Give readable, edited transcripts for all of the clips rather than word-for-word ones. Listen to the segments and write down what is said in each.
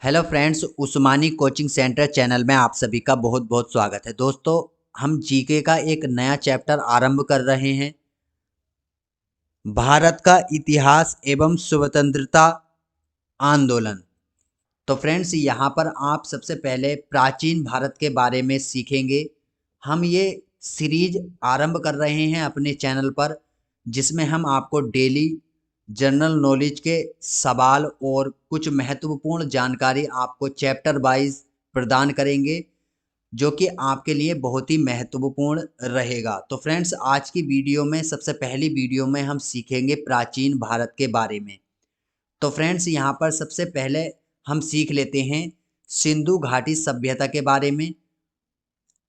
Hello friends, उस्मानी coaching centre channel में आप सभी का बहुत बहुत स्वागत है। दोस्तों, हम जीके का एक नया चैप्टर आरंभ कर रहे हैं। भारत का इतिहास एवं स्वतंत्रता आंदोलन। तो फ्रेंड्स, यहाँ पर आप सबसे पहले प्राचीन भारत के बारे में सीखेंगे। हम ये सीरीज आरंभ कर रहे हैं अपने चैनल पर, जिसमें हम आपको डेली जनरल नॉलेज के सवाल और कुछ महत्वपूर्ण जानकारी आपको चैप्टर वाइज प्रदान करेंगे, जो कि आपके लिए बहुत ही महत्वपूर्ण रहेगा। तो फ्रेंड्स, आज की वीडियो में सबसे पहली वीडियो में हम सीखेंगे प्राचीन भारत के बारे में। तो फ्रेंड्स, यहाँ पर सबसे पहले हम सीख लेते हैं सिंधु घाटी सभ्यता के बारे में।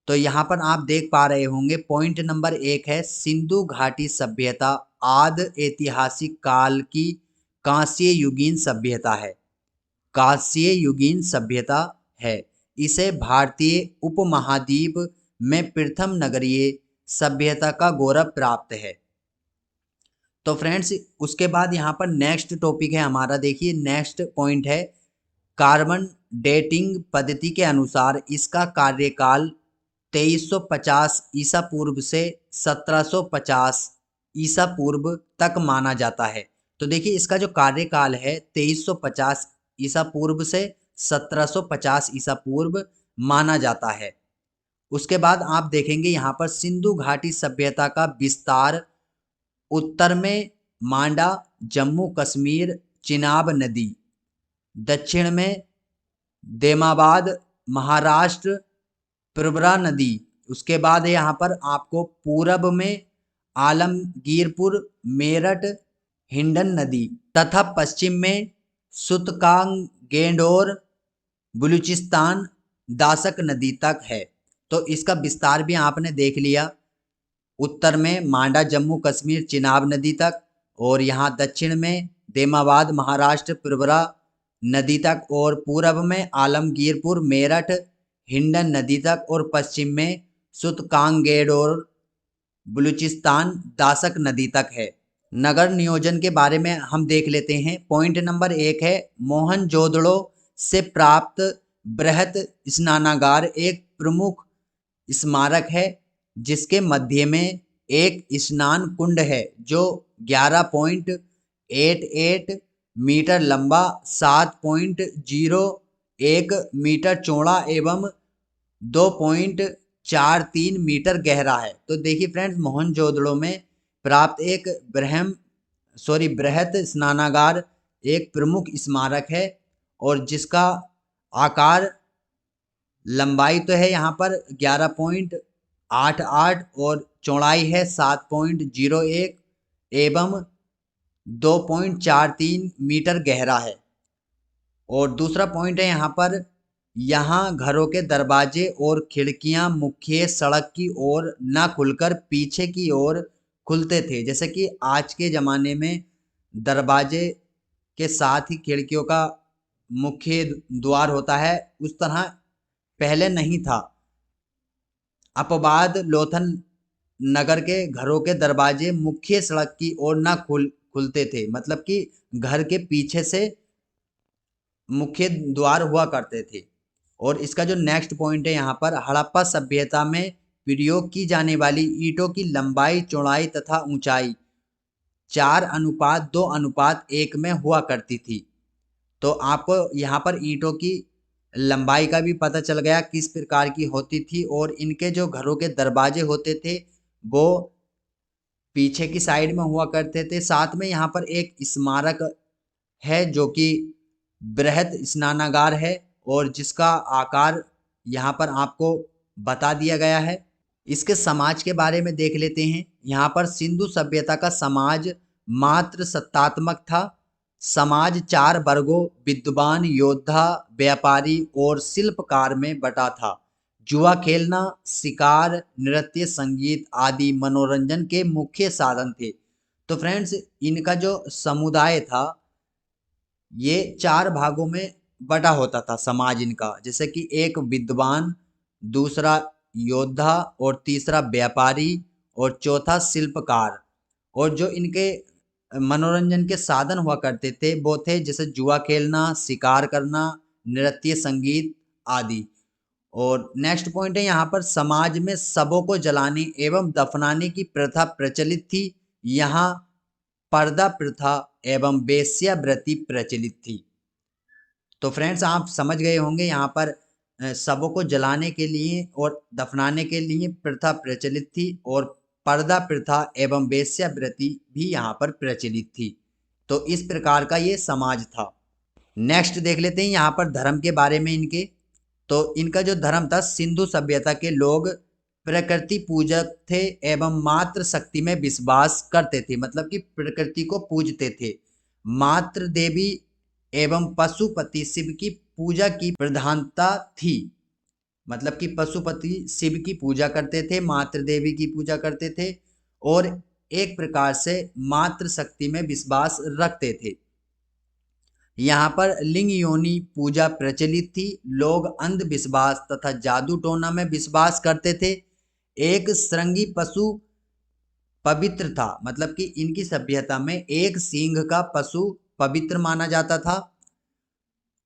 तो यहाँ पर आप देख पा रहे होंगे, पॉइंट नंबर 1 है सिंधु घाटी सभ्यता आदि ऐतिहासिक काल की कांस्य युगीन सभ्यता है। कांस्य युगीन सभ्यता है। इसे भारतीय उपमहाद्वीप में प्रथम नगरीय सभ्यता का गौरव प्राप्त है। तो फ्रेंड्स, उसके बाद यहाँ पर नेक्स्ट टॉपिक है हमारा। देखिए, नेक्स्ट पॉइंट है कार्बन डेटिंग पद्धति के अनुसार इसका कार्यकाल 2350 ईसा पूर्व से 1750 ईसा पूर्व तक माना जाता है। तो देखिए, इसका जो कार्यकाल है 2350 ईसा पूर्व से 1750 ईसा पूर्व माना जाता है। उसके बाद आप देखेंगे यहाँ पर सिंधु घाटी सभ्यता का विस्तार उत्तर में मांडा जम्मू कश्मीर चिनाब नदी, दक्षिण में देमाबाद महाराष्ट्र प्रवरा नदी, उसके बाद यहाँ पर आपको पूरब में आलमगीरपुर मेरठ हिंडन नदी तथा पश्चिम में सुतकांगेंडोर बलूचिस्तान दासक नदी तक है। तो इसका विस्तार भी आपने देख लिया। उत्तर में मांडा जम्मू कश्मीर चिनाब नदी तक, और यहाँ दक्षिण में देमाबाद महाराष्ट्र प्रवरा नदी तक, और पूरब में आलमगीरपुर मेरठ हिंडन नदी तक, और पश्चिम में सुतकांगेडोर बलूचिस्तान दासक नदी तक है। नगर नियोजन के बारे में हम देख लेते हैं। पॉइंट नंबर 1 है मोहनजोदड़ो से प्राप्त बृहत स्नानागार एक प्रमुख स्मारक है, जिसके मध्य में एक स्नान कुंड है जो 11.88 मीटर लंबा, 7.01 मीटर चौड़ा एवं 2.43 मीटर गहरा है। तो देखिए फ्रेंड्स, मोहनजोदड़ो में प्राप्त एक बृहत स्नानागार एक प्रमुख स्मारक है, और जिसका आकार लंबाई तो है यहाँ पर 11.88 और चौड़ाई है 7.01 एवं 2.43 मीटर गहरा है। और दूसरा पॉइंट है यहाँ पर, यहाँ घरों के दरवाजे और खिड़कियाँ मुख्य सड़क की ओर न खुलकर पीछे की ओर खुलते थे। जैसे कि आज के ज़माने में दरवाजे के साथ ही खिड़कियों का मुख्य द्वार होता है, उस तरह पहले नहीं था। अपवाद लोथल नगर के घरों के दरवाजे मुख्य सड़क की ओर न खुलते थे, मतलब कि घर के पीछे से मुख्य द्वार हुआ करते थे। और इसका जो नेक्स्ट पॉइंट है यहाँ पर, हड़प्पा सभ्यता में प्रयोग की जाने वाली ईंटों की लंबाई चौड़ाई तथा ऊंचाई 4:2:1 में हुआ करती थी। तो आपको यहाँ पर ईंटों की लंबाई का भी पता चल गया किस प्रकार की होती थी, और इनके जो घरों के दरवाजे होते थे वो पीछे की साइड में हुआ करते थे। साथ में यहाँ पर एक स्मारक है जो कि बृहत स्नानागार है, और जिसका आकार यहाँ पर आपको बता दिया गया है। इसके समाज के बारे में देख लेते हैं। यहाँ पर सिंधु सभ्यता का समाज मात्र सत्तात्मक था। समाज 4 वर्गों विद्वान, योद्धा, व्यापारी और शिल्पकार में बटा था। जुआ खेलना, शिकार, नृत्य, संगीत आदि मनोरंजन के मुख्य साधन थे। तो फ्रेंड्स, इनका जो समुदाय था ये 4 भागों में बटा होता था समाज इनका। जैसे कि एक विद्वान, दूसरा योद्धा, और तीसरा व्यापारी, और चौथा शिल्पकार। और जो इनके मनोरंजन के साधन हुआ करते थे वो थे जैसे जुआ खेलना, शिकार करना, नृत्य, संगीत आदि। और नेक्स्ट पॉइंट है यहाँ पर समाज में शवों को जलाने एवं दफनाने की प्रथा प्रचलित थी। यहाँ पर्दा प्रथा एवं वेश्यावृत्ति प्रचलित थी। तो फ्रेंड्स आप समझ गए होंगे यहाँ पर शवों को जलाने के लिए और दफनाने के लिए प्रथा प्रचलित थी और पर्दा प्रथा एवं वेश्यावृत्ति भी यहाँ पर प्रचलित थी। तो इस प्रकार का ये समाज था। नेक्स्ट देख लेते हैं यहाँ पर धर्म के बारे में इनके। तो इनका जो धर्म था, सिंधु सभ्यता के लोग प्रकृति पूजक थे एवं मातृ शक्ति में विश्वास करते थे, मतलब कि प्रकृति को पूजते थे। मातृ देवी एवं पशुपति शिव की पूजा की प्रधानता थी, मतलब कि पशुपति शिव की पूजा करते थे, मातृ देवी की पूजा करते थे और एक प्रकार से मातृ शक्ति में विश्वास रखते थे। यहाँ पर लिंग योनि पूजा प्रचलित थी। लोग अंधविश्वास तथा जादू टोना में विश्वास करते थे। एक श्रृंगी पशु पवित्र था, मतलब कि इनकी सभ्यता में एक सींग का पशु पवित्र माना जाता था।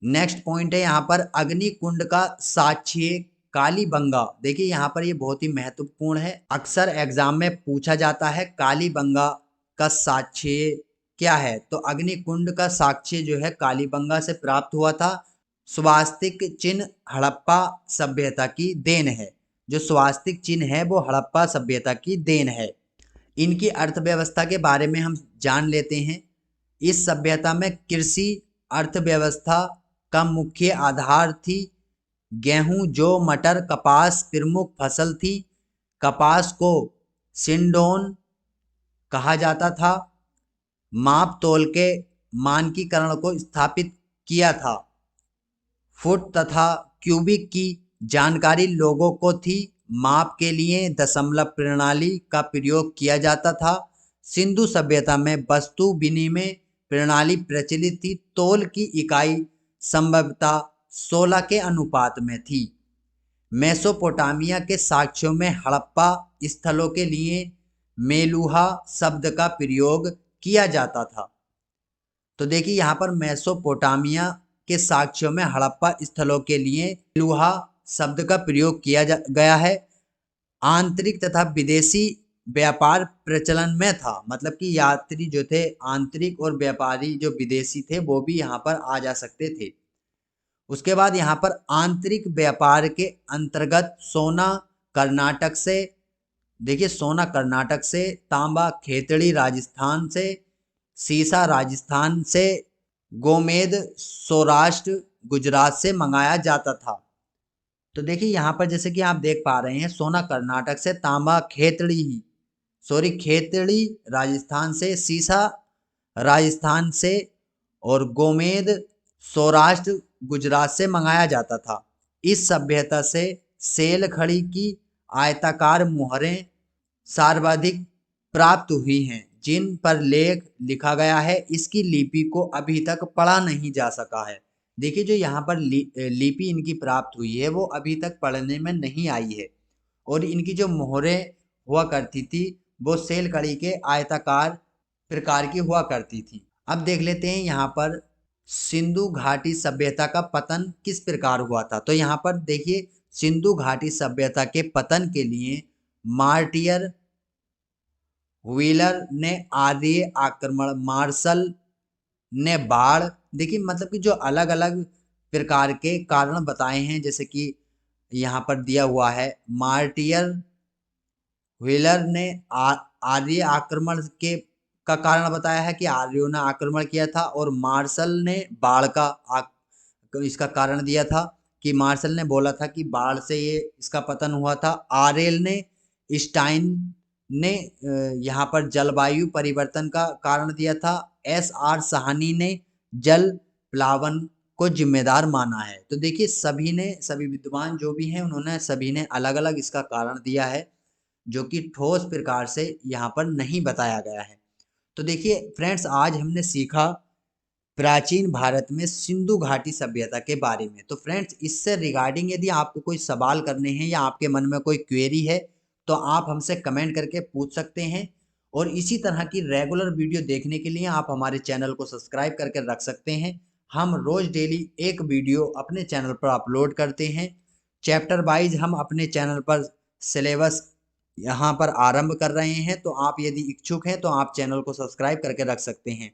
नेक्स्ट पॉइंट है यहाँ पर अग्नि कुंड का साक्ष्य कालीबंगा। देखिए यहाँ पर ये बहुत ही महत्वपूर्ण है, अक्सर एग्जाम में पूछा जाता है कालीबंगा का साक्ष्य क्या है। तो अग्नि कुंड का साक्ष्य जो है कालीबंगा से प्राप्त हुआ था। स्वास्तिक चिन्ह हड़प्पा सभ्यता की देन है। जो स्वास्तिक चिन्ह है वो हड़प्पा सभ्यता की देन है। इनकी अर्थव्यवस्था के बारे में हम जान लेते हैं। इस सभ्यता में कृषि अर्थव्यवस्था का मुख्य आधार थी। गेहूं, जौ, मटर, कपास प्रमुख फसल थी। कपास को सिंडोन कहा जाता था। माप तोल के मानकीकरण को स्थापित किया था। फुट तथा क्यूबिक की जानकारी लोगों को थी। माप के लिए दशमलव प्रणाली का प्रयोग किया जाता था। सिंधु सभ्यता में वस्तु विनिमय प्रणाली प्रचलित थी। तोल की इकाई संभवतः 16 के अनुपात में थी। मेसोपोटामिया के साक्ष्यों में हड़प्पा स्थलों के लिए मेलुहा शब्द का प्रयोग किया जाता था। तो देखिए यहाँ पर मेसोपोटामिया के साक्ष्यों में हड़प्पा स्थलों के लिए मेलुहा शब्द का प्रयोग किया गया है। आंतरिक तथा विदेशी व्यापार प्रचलन में था, मतलब कि यात्री जो थे आंतरिक और व्यापारी जो विदेशी थे वो भी यहाँ पर आ जा सकते थे। उसके बाद यहाँ पर आंतरिक व्यापार के अंतर्गत सोना कर्नाटक से, देखिए सोना कर्नाटक से, तांबा खेतड़ी राजस्थान से, सीसा राजस्थान से, गोमेद सौराष्ट्र गुजरात से मंगाया जाता था। तो देखिए यहाँ पर जैसे कि आप देख पा रहे हैं, सोना कर्नाटक से, तांबा खेतड़ी राजस्थान से, सीसा राजस्थान से और गोमेद सौराष्ट्र गुजरात से मंगाया जाता था। इस सभ्यता से सेल खड़ी की आयताकार मुहरें सर्वाधिक प्राप्त हुई हैं, जिन पर लेख लिखा गया है। इसकी लिपि को अभी तक पढ़ा नहीं जा सका है। देखिए जो यहाँ पर लिपि इनकी प्राप्त हुई है वो अभी तक पढ़ने में नहीं आई है। और इनकी जो मोहरें हुआ करती थी वो सेल कड़ी के आयताकार प्रकार की हुआ करती थी। अब देख लेते हैं यहाँ पर सिंधु घाटी सभ्यता का पतन किस प्रकार हुआ था। तो यहाँ पर देखिए सिंधु घाटी सभ्यता के पतन के लिए मार्टियर व्हीलर ने आर्य आक्रमण, मार्शल ने बाढ़, देखिए मतलब कि जो अलग अलग प्रकार के कारण बताए हैं, जैसे कि यहाँ पर दिया हुआ है मार्टियर व्हीलर ने आर्य आक्रमण के का कारण बताया है कि आर्यों ने आक्रमण किया था। और मार्शल ने बाढ़ का इसका कारण दिया था कि मार्शल ने बोला था कि बाढ़ से ये इसका पतन हुआ था। आरएल ने स्टाइन ने यहाँ पर जलवायु परिवर्तन का कारण दिया था। एसआर साहनी ने जल प्लावन को जिम्मेदार माना है। तो देखिए सभी विद्वान जो भी हैं उन्होंने सभी ने अलग अलग इसका कारण दिया है, जो कि ठोस प्रकार से यहाँ पर नहीं बताया गया है। तो देखिए फ्रेंड्स आज हमने सीखा प्राचीन भारत में सिंधु घाटी सभ्यता के बारे में। तो फ्रेंड्स इससे रिगार्डिंग यदि आपको कोई सवाल करने हैं या आपके मन में कोई क्वेरी है तो आप हमसे कमेंट करके पूछ सकते हैं। और इसी तरह की रेगुलर वीडियो देखने के लिए आप हमारे चैनल को सब्सक्राइब करके रख सकते हैं। हम रोज डेली एक वीडियो अपने चैनल पर अपलोड करते हैं। चैप्टर वाइज हम अपने चैनल पर सिलेबस यहाँ पर आरंभ कर रहे हैं, तो आप यदि इच्छुक हैं तो आप चैनल को सब्सक्राइब करके रख सकते हैं।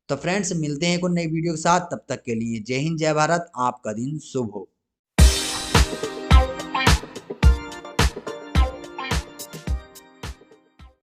तो फ्रेंड्स, मिलते हैं एक नई वीडियो के साथ, तब तक के लिए जय हिंद जय भारत, आपका दिन शुभ हो।